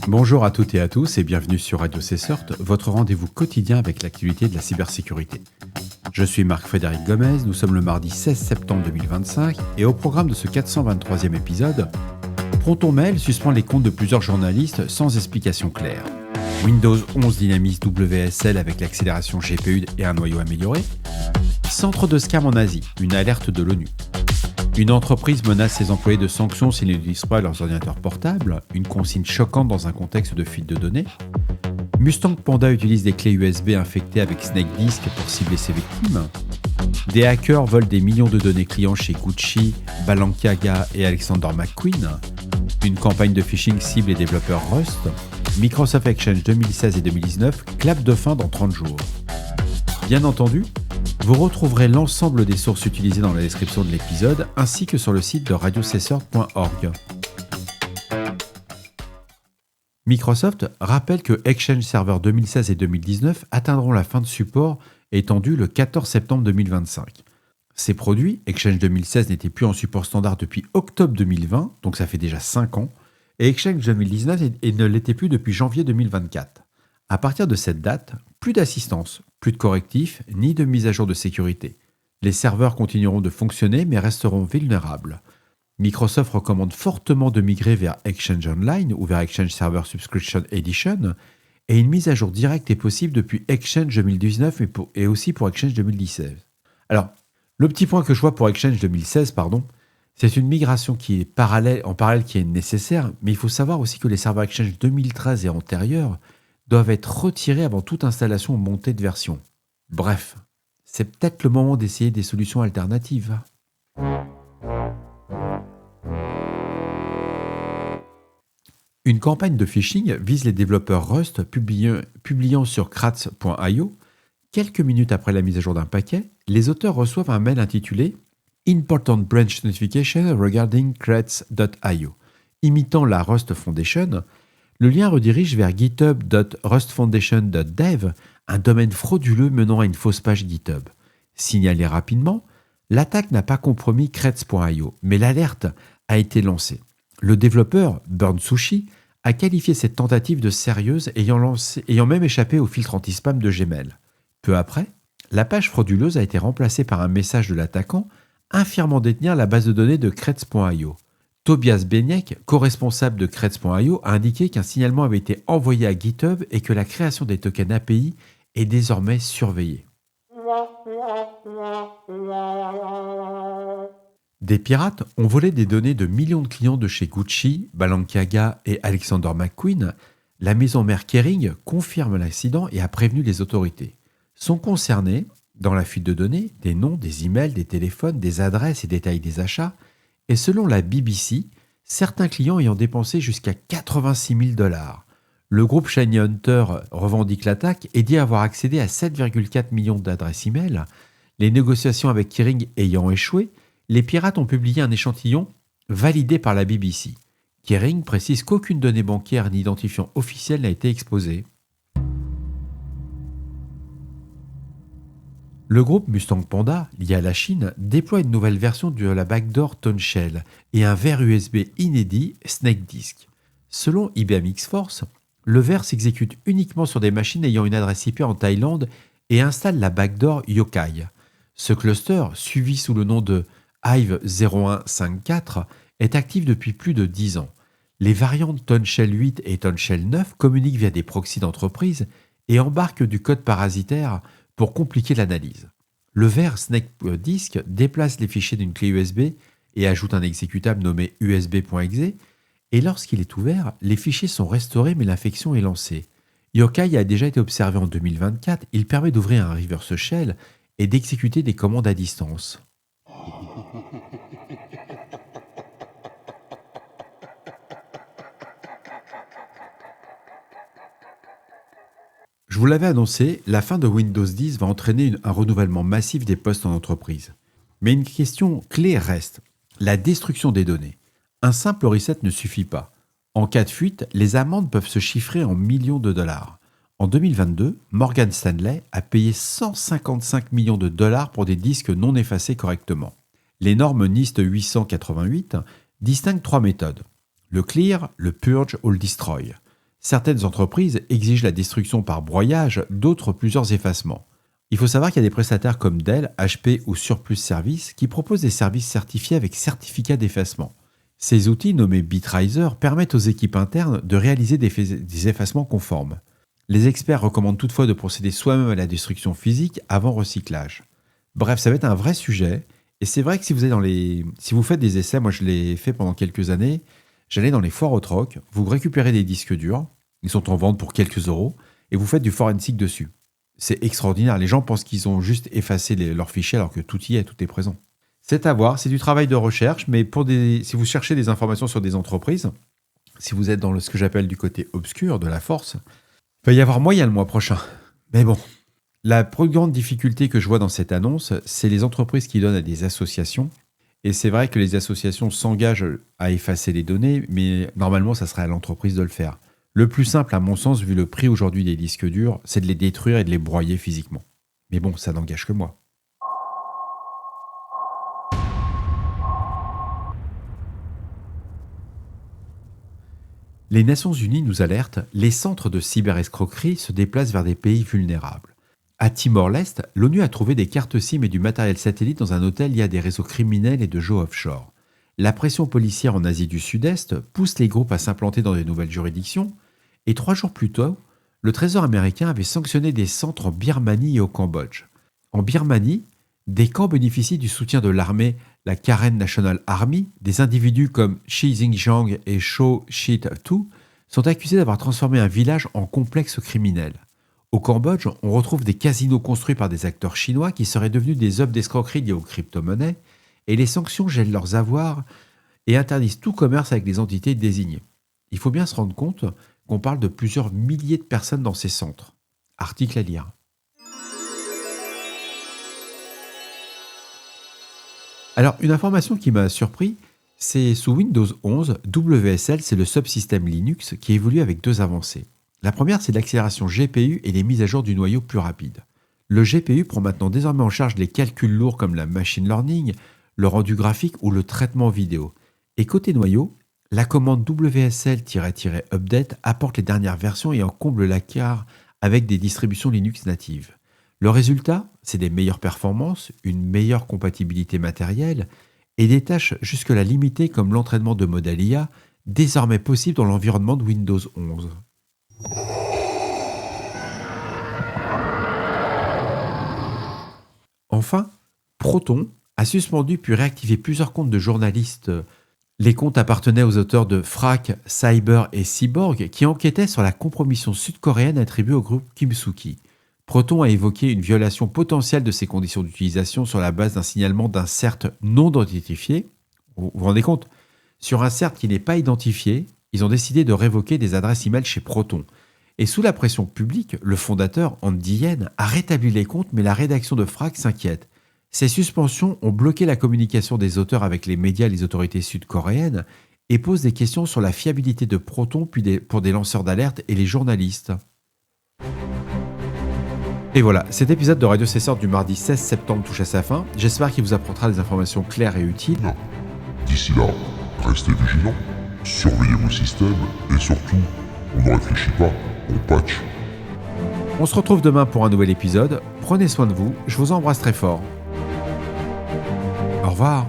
Bonjour à toutes et à tous et bienvenue sur Radio CSORT, votre rendez-vous quotidien avec l'actualité de la cybersécurité. Je suis Marc-Frédéric Gomez, nous sommes le mardi 16 septembre 2025 et au programme de ce 423e épisode, ProtonMail suspend les comptes de plusieurs journalistes sans explication claire. Windows 11 dynamise WSL avec l'accélération GPU et un noyau amélioré. Centre de scam en Asie, une alerte de l'ONU. Une entreprise menace ses employés de sanctions s'ils n'utilisent pas leurs ordinateurs portables, une consigne choquante dans un contexte de fuite de données. Mustang Panda utilise des clés USB infectées avec Snake Disk pour cibler ses victimes. Des hackers volent des millions de données clients chez Gucci, Balenciaga et Alexander McQueen. Une campagne de phishing cible les développeurs Rust. Microsoft Exchange 2016 et 2019 clapent de fin dans 30 jours. Bien entendu, vous retrouverez l'ensemble des sources utilisées dans la description de l'épisode ainsi que sur le site de radiocessor.org. Microsoft rappelle que Exchange Server 2016 et 2019 atteindront la fin de support étendue le 14 septembre 2025. Ces produits, Exchange 2016 n'était plus en support standard depuis octobre 2020, donc ça fait déjà 5 ans, et Exchange 2019 ne l'était plus depuis janvier 2024. À partir de cette date, plus d'assistance, plus de correctifs, ni de mise à jour de sécurité. Les serveurs continueront de fonctionner mais resteront vulnérables. Microsoft recommande fortement de migrer vers Exchange Online ou vers Exchange Server Subscription Edition et une mise à jour directe est possible depuis Exchange 2019 et aussi pour Exchange 2016. Alors, le petit point que je vois pour Exchange 2016, c'est une migration qui est en parallèle qui est nécessaire, mais il faut savoir aussi que les serveurs Exchange 2013 et antérieurs doivent être retirés avant toute installation ou montée de version. Bref, c'est peut-être le moment d'essayer des solutions alternatives. Une campagne de phishing vise les développeurs Rust publiant sur Kratz.io. Quelques minutes après la mise à jour d'un paquet, les auteurs reçoivent un mail intitulé « Important Branch Notification regarding Kratz.io ». Imitant la Rust Foundation, le lien redirige vers github.rustfoundation.dev, un domaine frauduleux menant à une fausse page GitHub. Signalé rapidement, l'attaque n'a pas compromis Kratz.io, mais l'alerte a été lancée. Le développeur, Burn Sushi, a qualifié cette tentative de sérieuse ayant même échappé au filtre anti-spam de Gmail. Peu après, la page frauduleuse a été remplacée par un message de l'attaquant affirmant détenir la base de données de Kratz.io. Tobias Beniek, co-responsable de Kratz.io, a indiqué qu'un signalement avait été envoyé à GitHub et que la création des tokens API est désormais surveillée. Des pirates ont volé des données de millions de clients de chez Gucci, Balenciaga et Alexander McQueen. La maison mère Kering confirme l'accident et a prévenu les autorités. Sont concernés, dans la fuite de données, des noms, des emails, des téléphones, des adresses et détails des achats, et selon la BBC, certains clients ayant dépensé jusqu'à 86 000 $. Le groupe Shiny Hunter revendique l'attaque et dit avoir accédé à 7,4 millions d'adresses email. Les négociations avec Kering ayant échoué, les pirates ont publié un échantillon validé par la BBC. Kering précise qu'aucune donnée bancaire ni identifiant officiel n'a été exposée. Le groupe Mustang Panda, lié à la Chine, déploie une nouvelle version de la backdoor ToneShell et un verre USB inédit Snake Disk. Selon IBM X-Force, le verre s'exécute uniquement sur des machines ayant une adresse IP en Thaïlande et installe la backdoor Yokai. Ce cluster, suivi sous le nom de Hive 0154, est actif depuis plus de 10 ans. Les variantes ToneShell 8 et ToneShell 9 communiquent via des proxys d'entreprise et embarquent du code parasitaire pour compliquer l'analyse. Le verre Snake Disk déplace les fichiers d'une clé USB et ajoute un exécutable nommé usb.exe, et lorsqu'il est ouvert, les fichiers sont restaurés mais l'infection est lancée. Yokai a déjà été observé en 2024, il permet d'ouvrir un reverse shell et d'exécuter des commandes à distance. Je vous l'avais annoncé, la fin de Windows 10 va entraîner un renouvellement massif des postes en entreprise. Mais une question clé reste, la destruction des données. Un simple reset ne suffit pas. En cas de fuite, les amendes peuvent se chiffrer en millions de dollars. En 2022, Morgan Stanley a payé 155 millions de dollars pour des disques non effacés correctement. Les normes NIST 888 distinguent 3 méthodes. Le clear, le purge ou le destroy. Certaines entreprises exigent la destruction par broyage, d'autres plusieurs effacements. Il faut savoir qu'il y a des prestataires comme Dell, HP ou Surplus Services qui proposent des services certifiés avec certificat d'effacement. Ces outils nommés Bitriser permettent aux équipes internes de réaliser des effacements conformes. Les experts recommandent toutefois de procéder soi-même à la destruction physique avant recyclage. Bref, ça va être un vrai sujet. Et c'est vrai que si vous faites des essais, moi je l'ai fait pendant quelques années, j'allais dans les foires au troc, vous récupérez des disques durs, ils sont en vente pour quelques euros, et vous faites du forensic dessus. C'est extraordinaire. Les gens pensent qu'ils ont juste effacé leurs fichiers alors que tout y est, tout est présent. C'est à voir, c'est du travail de recherche, mais si vous cherchez des informations sur des entreprises, si vous êtes dans ce que j'appelle du côté obscur de la force, il va y avoir moyen le mois prochain. Mais bon, la plus grande difficulté que je vois dans cette annonce, c'est les entreprises qui donnent à des associations. Et c'est vrai que les associations s'engagent à effacer les données, mais normalement, ça serait à l'entreprise de le faire. Le plus simple, à mon sens, vu le prix aujourd'hui des disques durs, c'est de les détruire et de les broyer physiquement. Mais bon, ça n'engage que moi. Les Nations Unies nous alertent, les centres de cyberescroquerie se déplacent vers des pays vulnérables. À Timor-Lest, l'ONU a trouvé des cartes SIM et du matériel satellite dans un hôtel lié à des réseaux criminels et de jeux offshore. La pression policière en Asie du Sud-Est pousse les groupes à s'implanter dans de nouvelles juridictions, et 3 jours plus tôt, le Trésor américain avait sanctionné des centres en Birmanie et au Cambodge. En Birmanie, des camps bénéficient du soutien de l'armée, la Karen National Army. Des individus comme Shi Xinjiang et Cho Shit-tu sont accusés d'avoir transformé un village en complexe criminel. Au Cambodge, on retrouve des casinos construits par des acteurs chinois qui seraient devenus des œuvres d'escroquerie liées aux crypto-monnaies, et les sanctions gèlent leurs avoirs et interdisent tout commerce avec les entités désignées. Il faut bien se rendre compte qu'on parle de plusieurs milliers de personnes dans ces centres. Article à lire. Alors, une information qui m'a surpris, c'est sous Windows 11, WSL, c'est le subsystème Linux qui évolue avec 2 avancées. La première, c'est l'accélération GPU et les mises à jour du noyau plus rapides. Le GPU prend maintenant désormais en charge les calculs lourds comme la machine learning, le rendu graphique ou le traitement vidéo. Et côté noyau, la commande WSL-update apporte les dernières versions et en comble l'écart avec des distributions Linux natives. Le résultat, c'est des meilleures performances, une meilleure compatibilité matérielle et des tâches jusque-là limitées comme l'entraînement de modèles IA, désormais possible dans l'environnement de Windows 11. Enfin, Proton a suspendu puis réactivé plusieurs comptes de journalistes. Les comptes appartenaient aux auteurs de Frac, Cyber et Cyborg qui enquêtaient sur la compromission sud-coréenne attribuée au groupe Kimsuki. Proton a évoqué une violation potentielle de ces conditions d'utilisation sur la base d'un signalement d'un CERT non identifié. Vous vous rendez compte ? Sur un CERT qui n'est pas identifié, ils ont décidé de révoquer des adresses email chez Proton. Et sous la pression publique, le fondateur, Andy Yen, a rétabli les comptes, mais la rédaction de Frac s'inquiète. Ces suspensions ont bloqué la communication des auteurs avec les médias et les autorités sud-coréennes et posent des questions sur la fiabilité de Proton pour des lanceurs d'alerte et les journalistes. Et voilà, cet épisode de Radio Cesseur du mardi 16 septembre touche à sa fin. J'espère qu'il vous apportera des informations claires et utiles. D'ici là, restez vigilants, surveillez vos systèmes et surtout, on ne réfléchit pas, on patch. On se retrouve demain pour un nouvel épisode. Prenez soin de vous, je vous embrasse très fort. Au revoir.